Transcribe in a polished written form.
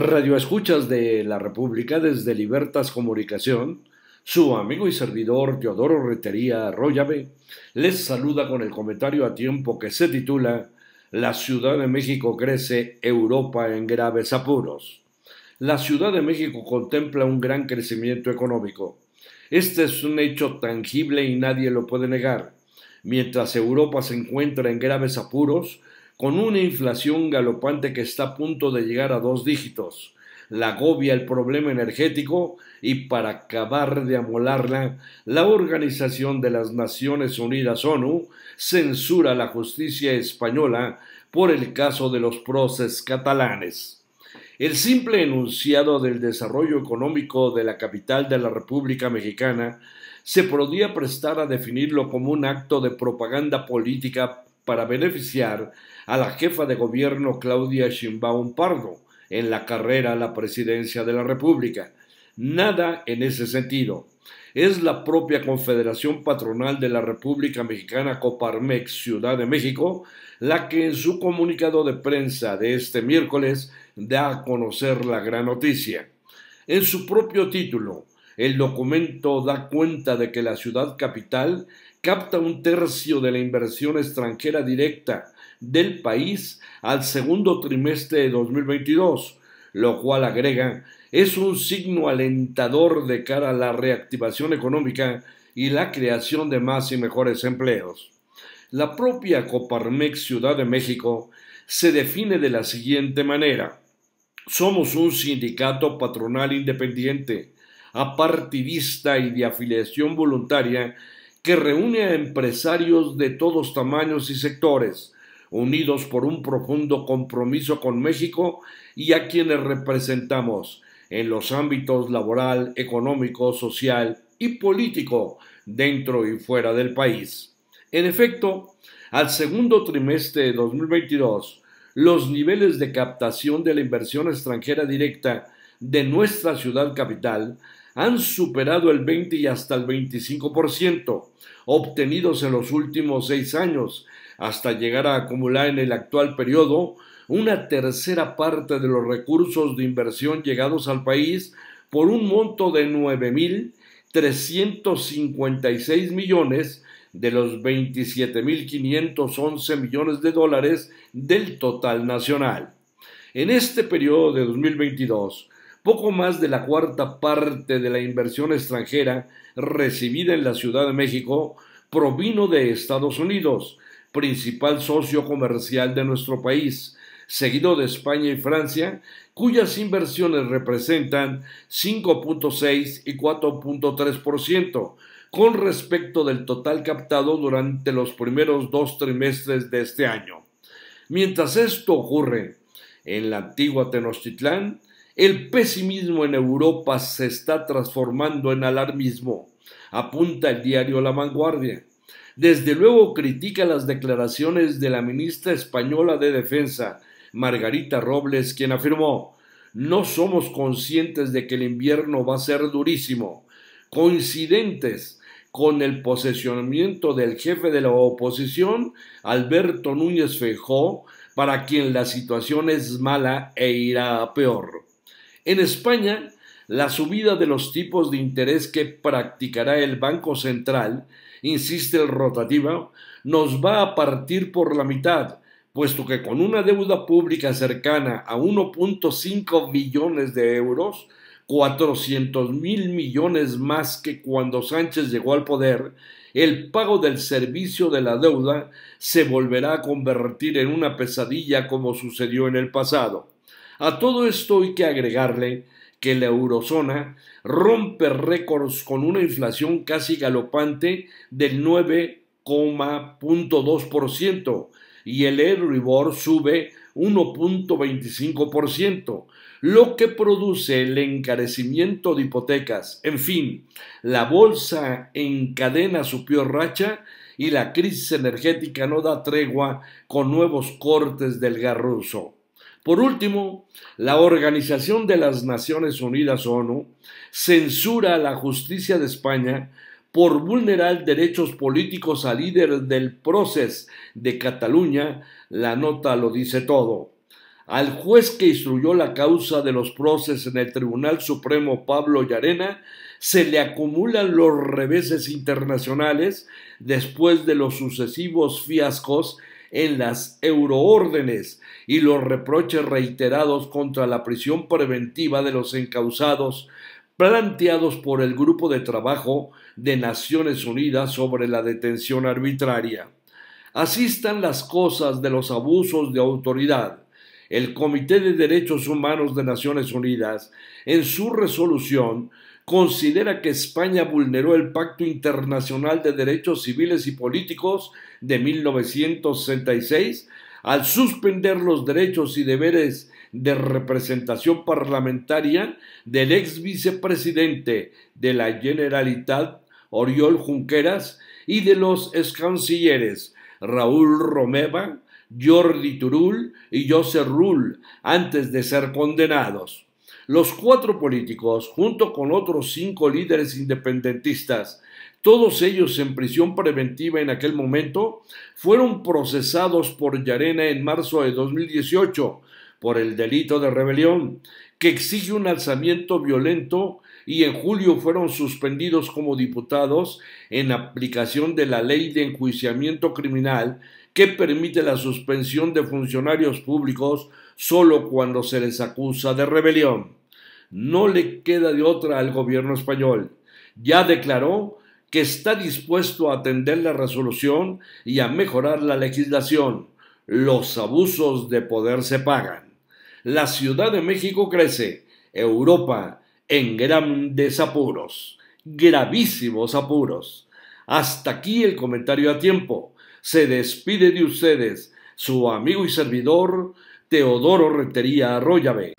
Radio Escuchas de la República desde Libertas Comunicación, su amigo y servidor Teodoro Retería Arroyave les saluda con el comentario a tiempo que se titula La Ciudad de México crece, Europa en graves apuros. La Ciudad de México contempla un gran crecimiento económico. Este es un hecho tangible y nadie lo puede negar. Mientras Europa se encuentra en graves apuros, con una inflación galopante que está a punto de llegar a 2 dígitos, la agobia el problema energético y para acabar de amolarla, la Organización de las Naciones Unidas ONU censura la justicia española por el caso de los próceres catalanes. El simple enunciado del desarrollo económico de la capital de la República Mexicana se podría prestar a definirlo como un acto de propaganda política para beneficiar a la jefa de gobierno Claudia Sheinbaum Pardo en la carrera a la presidencia de la República. Nada en ese sentido. Es la propia Confederación Patronal de la República Mexicana Coparmex Ciudad de México la que en su comunicado de prensa de este miércoles da a conocer la gran noticia. En su propio título, el documento da cuenta de que la ciudad capital capta 1/3 de la inversión extranjera directa del país al segundo trimestre de 2022, lo cual agrega es un signo alentador de cara a la reactivación económica y la creación de más y mejores empleos. La propia Coparmex Ciudad de México se define de la siguiente manera: somos un sindicato patronal independiente, apartidista y de afiliación voluntaria que reúne a empresarios de todos tamaños y sectores, unidos por un profundo compromiso con México y a quienes representamos en los ámbitos laboral, económico, social y político dentro y fuera del país. En efecto, al segundo trimestre de 2022, los niveles de captación de la inversión extranjera directa de nuestra ciudad capital han superado el 20 y hasta el 25%, obtenidos en los últimos 6 años, hasta llegar a acumular en el actual periodo una tercera parte de los recursos de inversión llegados al país por un monto de 9.356 millones de los 27.511 millones de dólares del total nacional. En este periodo de 2022, poco más de la cuarta parte de la inversión extranjera recibida en la Ciudad de México provino de Estados Unidos, principal socio comercial de nuestro país, seguido de España y Francia, cuyas inversiones representan 5.6 y 4.3% con respecto del total captado durante los primeros 2 trimestres de este año. Mientras esto ocurre en la antigua Tenochtitlán, el pesimismo en Europa se está transformando en alarmismo, apunta el diario La Vanguardia. Desde luego critica las declaraciones de la ministra española de Defensa, Margarita Robles, quien afirmó: no somos conscientes de que el invierno va a ser durísimo, coincidentes con el posicionamiento del jefe de la oposición, Alberto Núñez Feijóo, para quien la situación es mala e irá a peor. En España, la subida de los tipos de interés que practicará el Banco Central, insiste el rotativo, nos va a partir por la mitad, puesto que con una deuda pública cercana a 1.5 billones de euros, 400.000 millones más que cuando Sánchez llegó al poder, el pago del servicio de la deuda se volverá a convertir en una pesadilla como sucedió en el pasado. A todo esto hay que agregarle que la eurozona rompe récords con una inflación casi galopante del 9,2% y el Euribor sube 1.25%, lo que produce el encarecimiento de hipotecas. En fin, la bolsa encadena su peor racha y la crisis energética no da tregua con nuevos cortes del gas ruso. Por último, la Organización de las Naciones Unidas ONU censura a la justicia de España por vulnerar derechos políticos al líder del proceso de Cataluña. La nota lo dice todo. Al juez que instruyó la causa de los próceres en el Tribunal Supremo, Pablo Llarena, se le acumulan los reveses internacionales después de los sucesivos fiascos en las euroórdenes y los reproches reiterados contra la prisión preventiva de los encausados planteados por el Grupo de Trabajo de Naciones Unidas sobre la detención arbitraria. Así están las cosas de los abusos de autoridad. El Comité de Derechos Humanos de Naciones Unidas, en su resolución, considera que España vulneró el Pacto Internacional de Derechos Civiles y Políticos de 1966 al suspender los derechos y deberes de representación parlamentaria del ex vicepresidente de la Generalitat, Oriol Junqueras, y de los ex cancilleres Raúl Romeva, Jordi Turull y Josep Rull, antes de ser condenados. Los 4 políticos, junto con otros 5 líderes independentistas, todos ellos en prisión preventiva en aquel momento, fueron procesados por Llarena en marzo de 2018 por el delito de rebelión, que exige un alzamiento violento, y en julio fueron suspendidos como diputados en aplicación de la Ley de Enjuiciamiento Criminal, que permite la suspensión de funcionarios públicos solo cuando se les acusa de rebelión. No le queda de otra al gobierno español. Ya declaró que está dispuesto a atender la resolución y a mejorar la legislación. Los abusos de poder se pagan. La Ciudad de México crece. Europa en grandes apuros. Gravísimos apuros. Hasta aquí el comentario a tiempo. Se despide de ustedes su amigo y servidor Teodoro Rentería Arroyave.